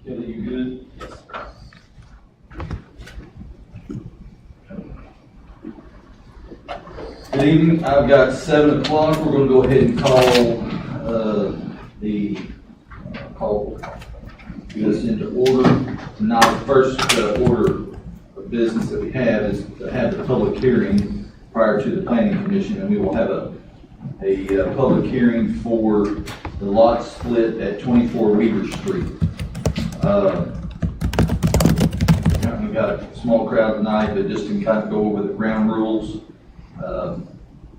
Kelly, you good? Good evening. I've got 7 o'clock. We're going to go ahead and call this into order. Now, the first order of business that we have is to have the public hearing prior to the Planning Commission, and we will have a public hearing for the lot split at 24 Weaver Street. We've got a small crowd tonight, but just to kind of go over the ground rules.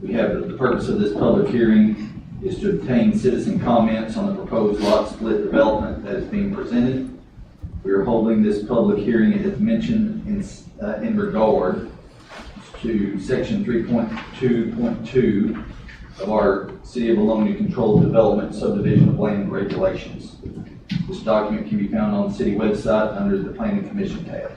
We have the purpose of this public hearing is to obtain citizen comments on the proposed lot split development that is being presented. We are holding this public hearing, as mentioned, in regard to section 3.2.2 of our City of Vilonia Controlled Development Subdivision of Land Regulations. This document can be found on the city website under the Planning Commission tab.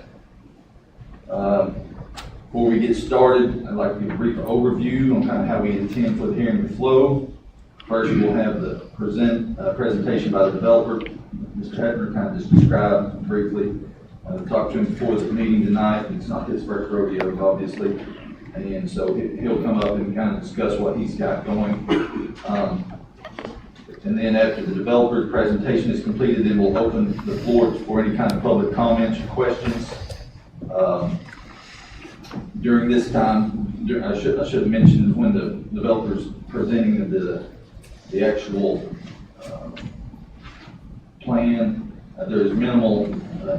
Before we get started, I'd like to give a brief overview on kind of how we intend for the hearing to flow. First, we'll have the presentation by the developer. Mr. Hedner kind of just described briefly. Talked to him before the meeting tonight. It's not his first rodeo, obviously. And so he'll come up and kind of discuss what he's got going. And then after the developer's presentation is completed, then we'll open the floor for any kind of public comments or questions. During this time, I should have mentioned when the developer's presenting the actual plan, there is minimal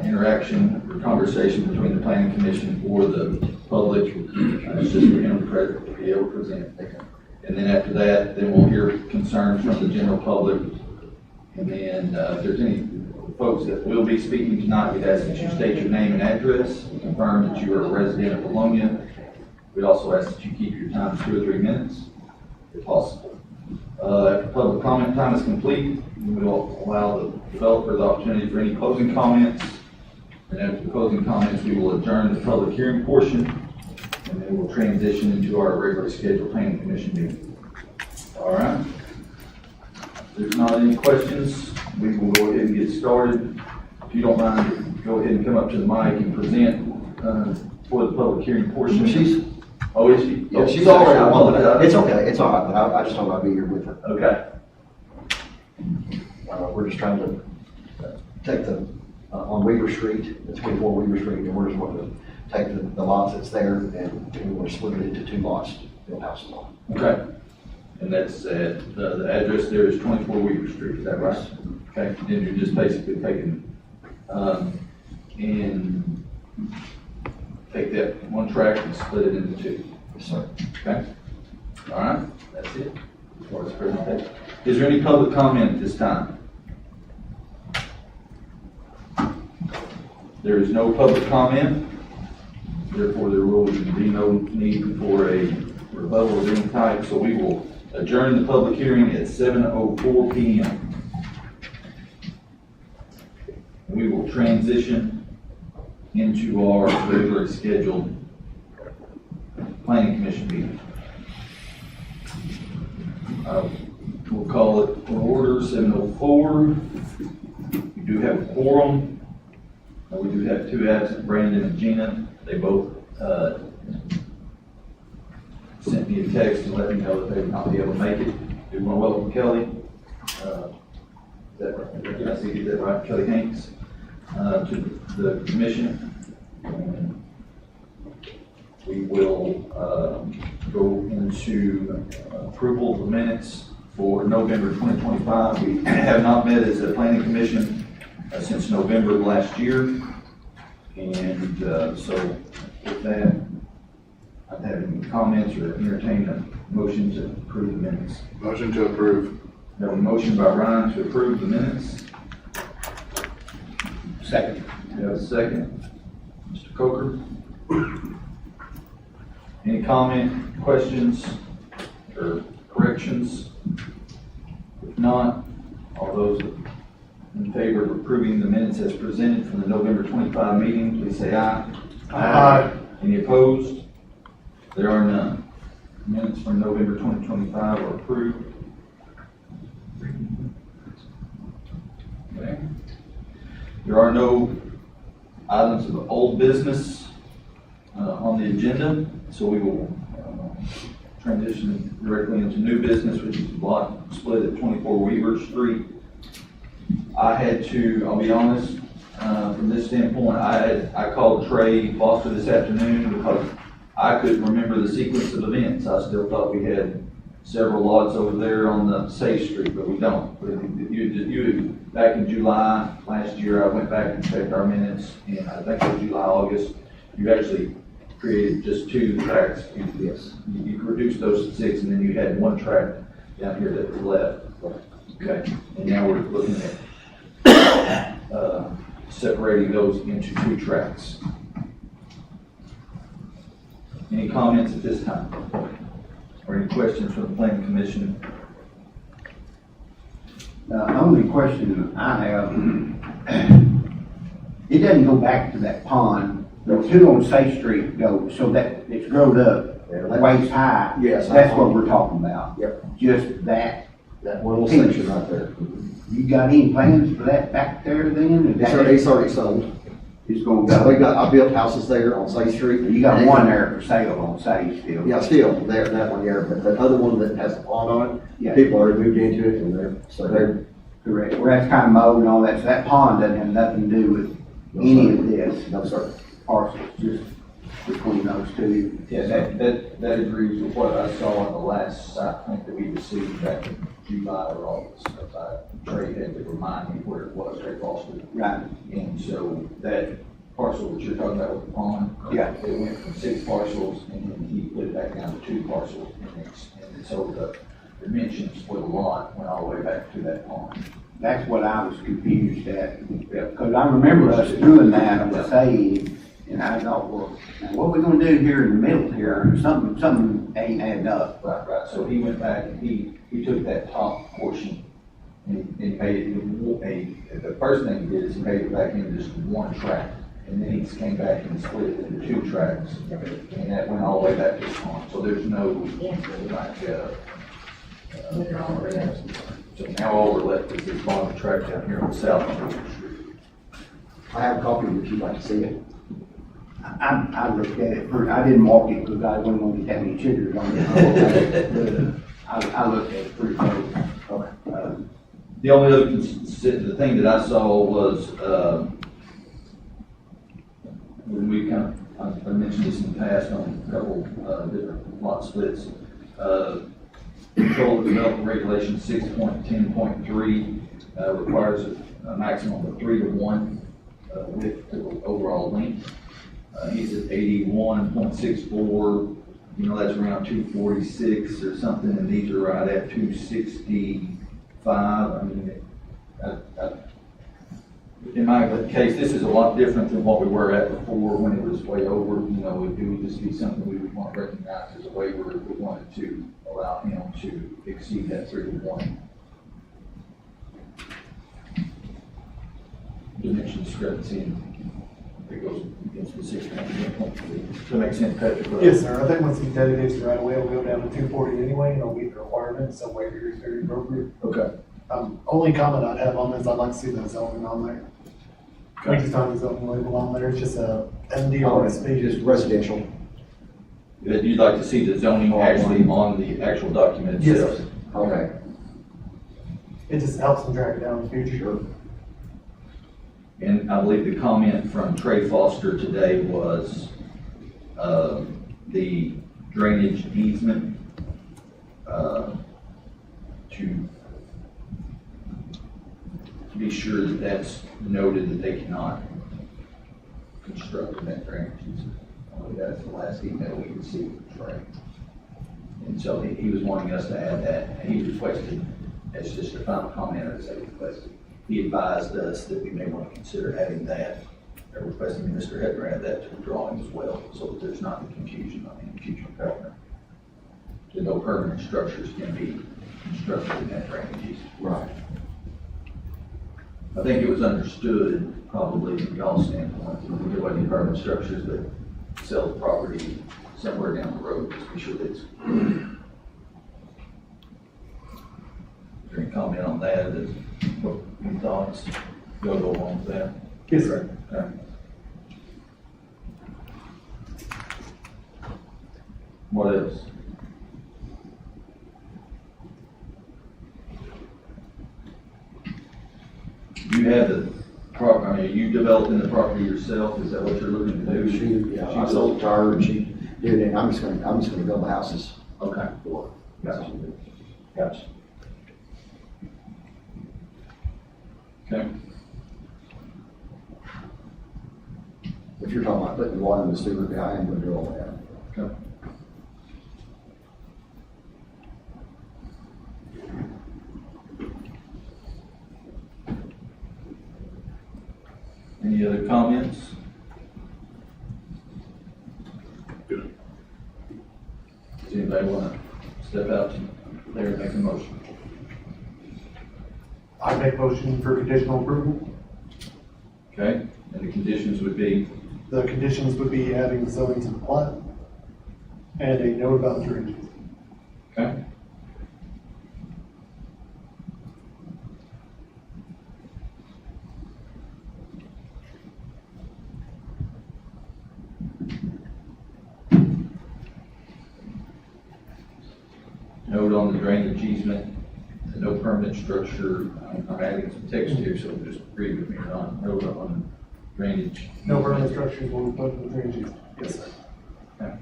interaction or conversation between the Planning Commission or the public. It's just for him to be able to present. And then after that, then we'll hear concerns from the general public. And then if there's any folks that will be speaking tonight, we'd ask that you state your name and address, confirm that you are a resident of Vilonia. We'd also ask that you keep your time to 2 or 3 minutes, if possible. After public comment time is complete, we will allow the developer the opportunity for any closing comments. And after the closing comments, we will adjourn the public hearing portion, and then we'll transition into our regularly scheduled Planning Commission meeting. All right. If there's not any questions, we will go ahead and get started. If you don't mind, go ahead and come up to the mic and present for the public hearing portion. Oh, is she? Yeah, she's already on. It's okay. It's all right. I just don't want to be here with her. Okay. We're just trying to take on Weaver Street, it's 24 Weaver Street, and we're just wanting to take the lots that's there and we want to split it into 2 lots, build houses on. Okay. And that's at, the address there is 24 Weaver Street, is that right? Okay, then you're just basically taking, and take that one tract and split it into 2. Yes, sir. Okay? All right, that's it as far as presentation. Is there any public comment at this time? There is no public comment. Therefore, there will be no need for a rebuttal of any type, so we will adjourn the public hearing at 7:04 p.m. We will transition into our regularly scheduled Planning Commission meeting. We'll call it to order, 7:04. We do have a quorum. We do have 2 absent, Brandon and Gina. They both sent me a text and let me know that they would not be able to make it. Do want to welcome Kelly. Is that right? Did I see that right? Kelly Hanks to the commission. And we will go into approval of the minutes for November 2025. We have not met as a planning commission since November of last year. And so with that, I'd have any comments or entertain a motion to approve the minutes. Motion to approve. We have a motion by Ryan to approve the minutes. Second. We have a second. Mr. Coker. Any comment, questions, or corrections? If not, all those in favor of approving the minutes as presented from the November 25 meeting, please say aye. Aye. Any opposed? There are none. Minutes from November 2025 are approved. Okay. There are no items of old business on the agenda, so we will transition directly into new business, which is the block split at 24 Weaver Street. I had to, I'll be honest, from this standpoint, I called Trey Foster this afternoon because I couldn't remember the sequence of events. I still thought we had several lots over there on the Safe Street, but we don't. You back in July last year, I went back and checked our minutes, and I think it was July, August, you actually created just 2 tracks. Yes. You reduced those to 6, and then you had 1 track down here that was left. Okay, and now we're looking at separating those into 2 tracks. Any comments at this time? Or any questions from the planning commission? The only question I have, it doesn't go back to that pond. The 2 on Safe Street go, so that it's grown up waist high. Yes. That's what we're talking about. Yep. Just that. That one little section right there. You got any plans for that back there then? It's already sold. It's gonna I go. built houses there on Safe Street. You got one there for sale on Safe still. Yeah, still, there, that one, yeah, but the other one that has the pond on it, Yeah. people already moved into it, and they're Correct. Well, that's kind of mowed and all that, so that pond doesn't have nothing to do with any of this no, sir. parcel, just between those 2. Yeah, that agrees with what I saw on the last site plan that we received back in July or August. Trey had to remind me where it was, Trey Foster. Right. And so that parcel that you're talking about with the pond, Yeah. it went from 6 parcels, and then he put it back down to 2 parcels, and so the dimensions for the lot went all the way back to that pond. That's what I was confused at, because I remember us doing that on the save, and I thought, well, now what are we gonna do here in the middle here? Something ain't adding up. Right. So he went back and he took that top portion and made it, the first thing he did is he made it back into just 1 track. And then he came back and split it into 2 tracks. And that went all the way back to the pond. So there's no, so now all we're left is this bottom track down here on South Street. I have a copy, would you like to see it? I looked at it first, I didn't walk it because I wasn't gonna get that many chiggers on it. But, I looked at it pretty close. The only other, the thing that I saw was, when we kind of, I mentioned this in the past on a couple, different lot splits, control of development regulation 6.10.3, requires a maximum of 3 to 1, width to overall length. He's at 81.64, that's around 246 or something, and these are right at 265. I mean, in my case, this is a lot different than what we were at before when it was way over. It would just be something we would want to recognize as a waiver if we wanted to allow him to exceed that 3 to 1. Dimension discrepancy, it goes against the 6.10.3. Does that make sense, Patrick? Yes, sir. I think once he dedicates the right of way, it'll go down to 240 anyway, and it'll meet the requirements, so waiver is very appropriate. Okay. Only comment I'd have on this, I'd like to see the zoning on there. We just don't have the zoning label on there, it's just a MDRSP. Just residential. That you'd like to see the zoning actually on the actual document Yes, itself? sir. Okay. It just helps them track it down in the future. Sure. And I believe the comment from Trey Foster today was, the drainage easement, to be sure that that's noted that they cannot construct in that drainage easement. That's the last email we received from Trey. And so he was wanting us to add that, and he requested, as just a final comment, as I requested, he advised us that we may want to consider adding that, or requesting Mr. Hepburn add that to the drawing as well, so that there's not any confusion on any future development. So no permanent structures can be constructed in that drainage easement. Right. I think it was understood, probably from y'all's standpoint, that there wasn't any permanent structures, but sell the property somewhere down the road, just be sure that it's. Is there any comment on that? Any thoughts? You'll go along with that? Yes, sir. Okay. What else? You have the property, I mean, you developing the property yourself, is that what you're looking to do? I sold to her, and she did it, and I'm just gonna build the houses Okay, for her. gotcha, gotcha. Okay, If you're talking about putting the water in the sewer, yeah, I am gonna do all that. okay. Any other comments? Good. Does anybody want to step out there and make a motion? I make motion for conditional approval. Okay, and the conditions would be, The conditions would be adding zoning to the plat and a note about drainage. okay? Note on the drainage easement, no permanent structure, I'm adding some text here, so just agree with me or not. Note on drainage. No permanent structures will be put in the drainage. Yes, sir. Okay.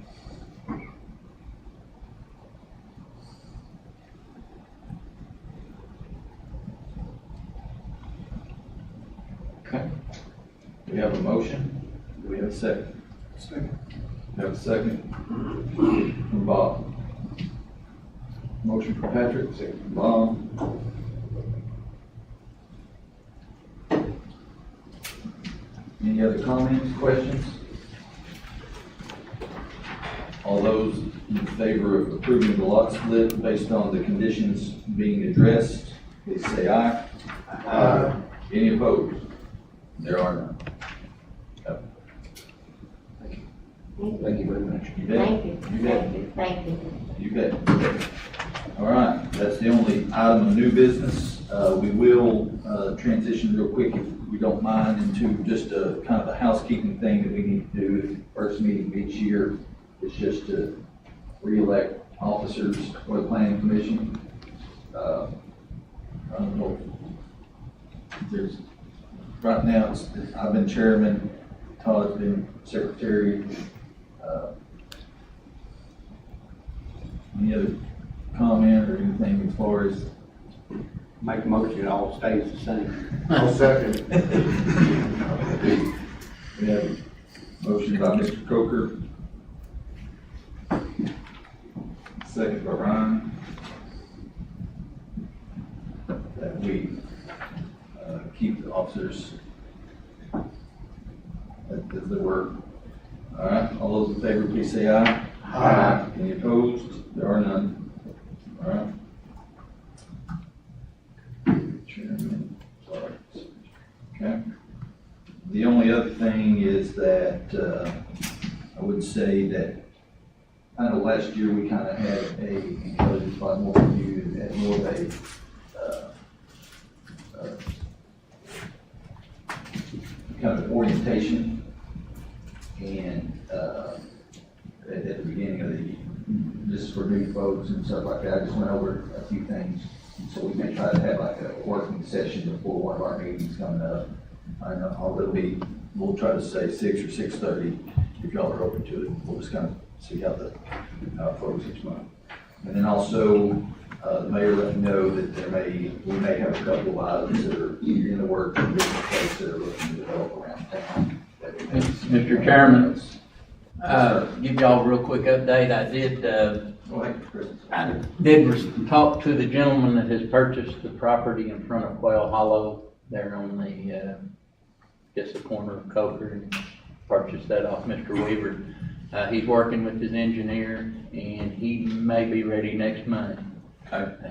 Okay. We have a motion. Do we have a second? Second. We have a second from Bob. Motion from Patrick, second from Bob. Any other comments, questions? All those in favor of approving the lot split based on the conditions being addressed, please say aye. Aye. Any opposed? There are none. Yep. Thank you very much. You bet. Thank you, You bet. thank you, thank you. You bet. All right, that's the only item of new business. We will transition real quick, if we don't mind, into just a kind of a housekeeping thing that we need to do at the first meeting of each year. It's just to re-elect officers for the planning commission. I don't know. There's, right now, I've been chairman, Todd's been secretary. Any other comment or anything as far as? Make a motion, it all stays the same. I'll second. We have a motion by Mr. Coker. Second by Ryan. That we keep the officers as they were. All right, all those in favor, please say aye. Aye. Any opposed? There are none. All right. Chairman, sorry. Okay. The only other thing is that, I would say that, I know last year we kind of had a, Kelly was probably more than you, had more of a, kind of orientation, and, at the beginning of the, just for new folks and stuff like that, I just went over a few things. So we may try to have like a working session before one of our meetings coming up. I know we'll try to say 6 or 6:30 if y'all are open to it. We'll just kind of see how it flows each month. And then also, the mayor let me know that we may have a couple of items that are in the works in different places that are looking to develop around town. Mr. Chairman, give y'all a real quick update. Go ahead, Chris. I did talk to the gentleman that has purchased the property in front of Quail Hollow there on the, just the corner of Coker, and purchased that off Mr. Weaver. He's working with his engineer, and he may be ready next month.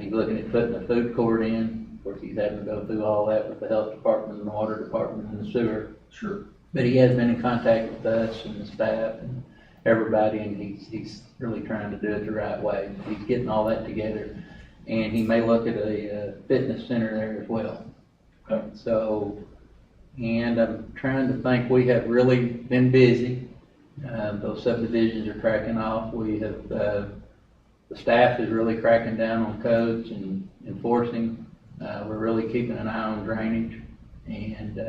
He's looking at putting a food court in. Of course, he's having to go through all that with the health department and the water department and the sewer. Sure. But he has been in contact with us and the staff and everybody, and he's really trying to do it the right way. He's getting all that together, and he may look at a fitness center there as well. Okay. So And I'm trying to think, we have really been busy. Those subdivisions are cracking off. We have, the staff is really cracking down on codes and enforcing. We're really keeping an eye on drainage. And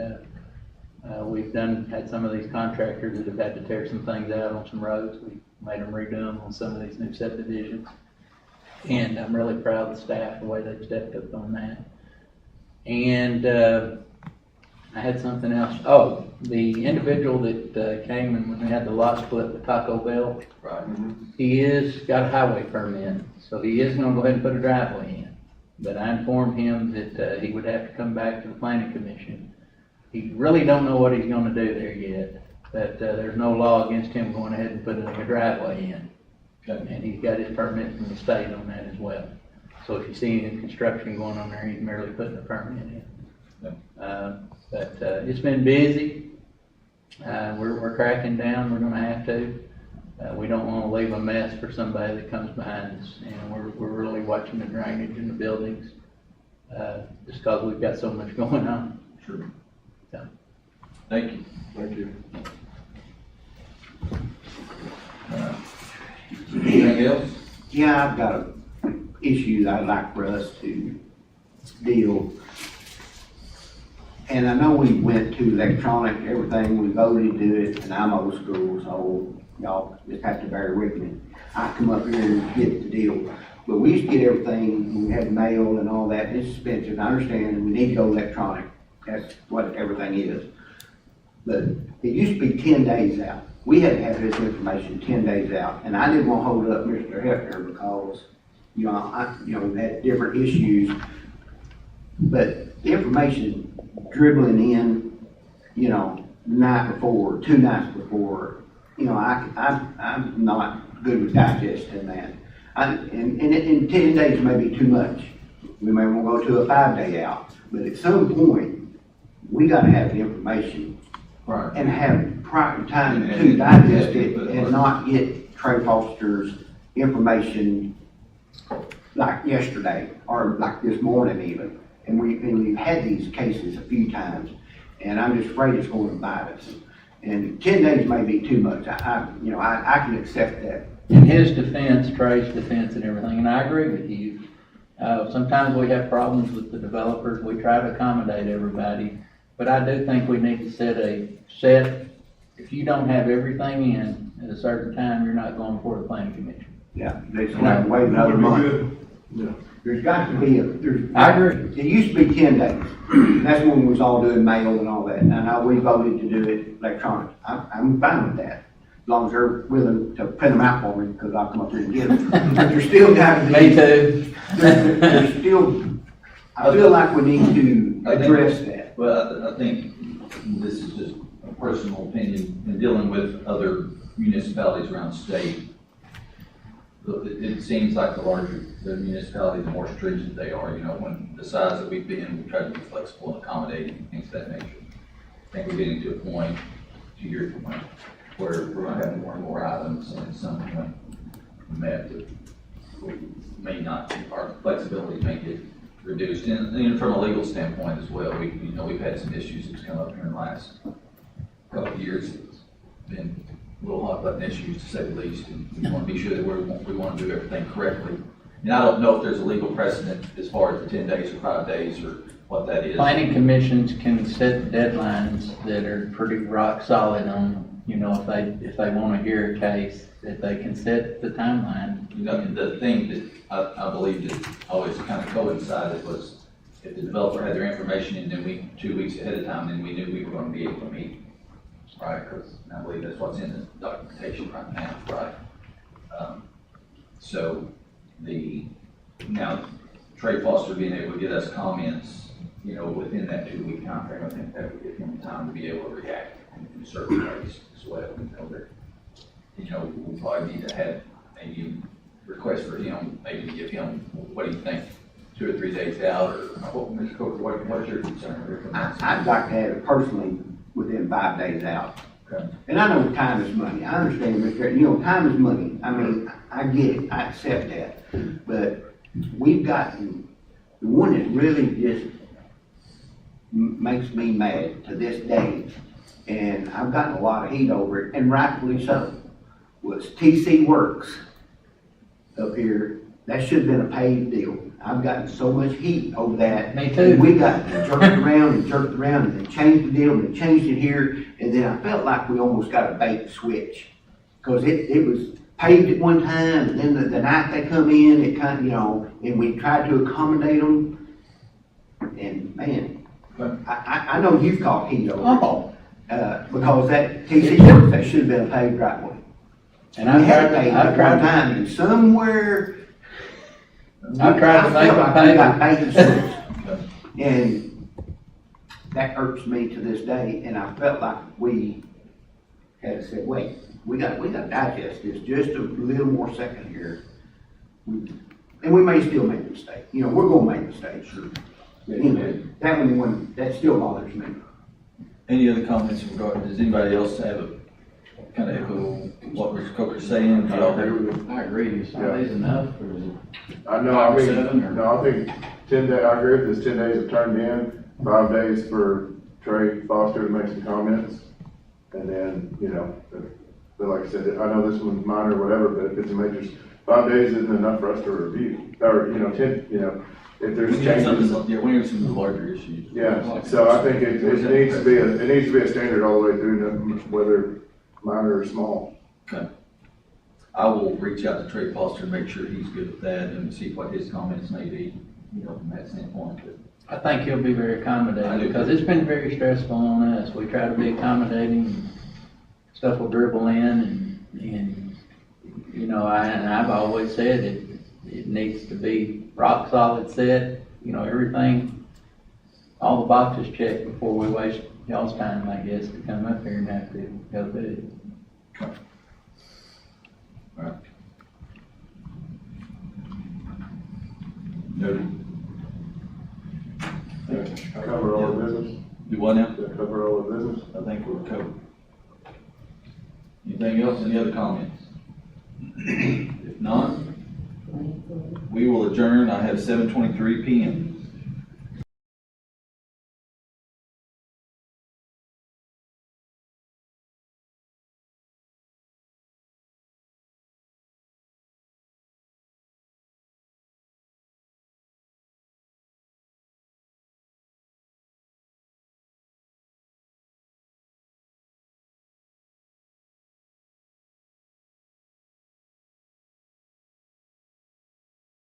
we've had some of these contractors that have had to tear some things out on some roads. We made them redo them on some of these new subdivisions. And I'm really proud of the staff, the way they've stepped up on that. And I had something else. Oh, the individual that came and when we had the lot split with Taco Bell, Right. he is got a highway permit, so he is gonna go ahead and put a driveway in. But I informed him that he would have to come back to the planning commission. He really don't know what he's gonna do there yet, but there's no law against him going ahead and putting a driveway in. Okay. And he's got his permit from the state on that as well. So if you see any construction going on there, he's merely putting a permit in. But it's been busy. We're cracking down. We're gonna have to. We don't wanna leave a mess for somebody that comes behind us. And we're really watching the drainage in the buildings, just cause we've got so much going on. Sure. So. Thank you. Thank you. Anything else? Yeah, I've got an issue that I'd like for us to deal. And I know we went to electronic, everything, we voted to do it, and I'm old school, so y'all just have to bear with me. I come up here and get the deal. But we used to get everything, we had mail and all that, it's expensive, I understand, and we need to go electronic. That's what everything is. But it used to be 10 days out. We had to have this information 10 days out, and I didn't want to hold up Mr. Hefner because, we had different issues. But the information dribbling in, the night before, 2 nights before, I'm not good with digesting that. And 10 days may be too much. We may want to go to a 5-day out, but at some point, we got to have the information Right. and have proper time to And- digest it and- and not get Trey Foster's information like yesterday or like this morning even. And we've had these cases a few times, and I'm just afraid it's going to bite us. And 10 days may be too much. I can accept that. In his defense, Trey's defense and everything, and I agree with you. Sometimes we have problems with the developers. We try to accommodate everybody. But I do think we need to set, if you don't have everything in at a certain time, you're not going before the planning commission. Yeah, they just have to wait another month. Yeah. There's got to be I agree. It used to be 10 days. That's when we was all doing mail and all that. And now we voted to do it electronic. I'm fine with that. As long as they're willing to print them out for me, because I'll come up here and get them. But there's still got to be. Me too. There's still, I feel like we need to address that. Well, I think this is just a personal opinion in dealing with other municipalities around the state. It seems like the larger the municipality, the more stringent they are. When the size that we've been, we try to be flexible and accommodating, things of that nature. I think we're getting to a point, to your point, where we're going to have more and more items, and at some point, we may not, our flexibility may get reduced. And from a legal standpoint as well, we've had some issues that's come up here in the last couple of years. It's been a little hot button issues, to say the least, and we want to be sure that we want to do everything correctly. And I don't know if there's a legal precedent as far as the 10 days or 5 days or what that is. Planning commissions can set deadlines that are pretty rock solid on, if they want to hear a case, that they can set the timeline. The thing that I believe that always kind of coincided was if the developer had their information in, then 2 weeks ahead of time, then we knew we were going to be able to meet. Right, because I believe that's what's in the documentation right now, right? Now Trey Foster being able to get us comments, within that 2 week time frame, I think that would give him time to be able to react in certain ways as well. We probably need to have maybe request for him, maybe to give him, what do you think, 2 or 3 days out, or Mr. Coker, what's your concern? I'd like to have it personally within 5 days out. Okay. And I know time is money. I understand, Mr. Time is money. I mean, I get it. I accept that. But we've gotten, the one that really just makes me mad to this day, and I've gotten a lot of heat over it, and rightfully so, was TC Works up here. That should have been a paved deal. I've gotten so much heat over that. Me too. And we got jerked around, and they changed the deal, and they changed it here, and then I felt like we almost got a bait and switch. Cause it was paved at one time, and then the night they come in, it kind of, you know, and we tried to accommodate them. And man, I know you've caught heat over Oh, it, because that TC Works, that should have been a paved right way. and We had it paved I at one tried, time, and somewhere. I tried to make felt them like we got pay. bait and switch. And that irks me to this day, and I felt like we had to say, wait, we got to digest this just a little more second here. And we may still make a mistake, you know, we're gonna make mistakes, sure. But anyway, that still bothers me. Any other comments regarding, does anybody else have a kind of echo what Mr. Coker's saying? Do y'all agree? I agree, is 5 days enough, or is it? I know, I 7 or- mean, no, I think 10 days, I agree with this, 10 days have turned in, 5 days for Trey Foster to make some comments. And then, you know, but like I said, I know this one's minor or whatever, but if it's a major, 5 days isn't enough for us to review. Or, you know, 10, you know, if there's We have changes. something, yeah, we have some larger issues. Yeah, so I think it needs to be a standard all the way through, whether minor or small. Okay. I will reach out to Trey Foster and make sure he's good with that and see what his comments may be, you know, from that standpoint. But I think he'll be very I accommodating, do. because it's been very stressful on us. We try to be accommodating, and stuff will dribble in, and, you know, I've always said it needs to be rock solid set, you know, everything, all the boxes checked before we waste y'all's time, I guess, to come up here and have to go do it. All right. Noted. Cover all the business, Do what now? cover all the business. I think we're covered. Anything else? Any other comments? If not, we will adjourn. I have 7:23 PM.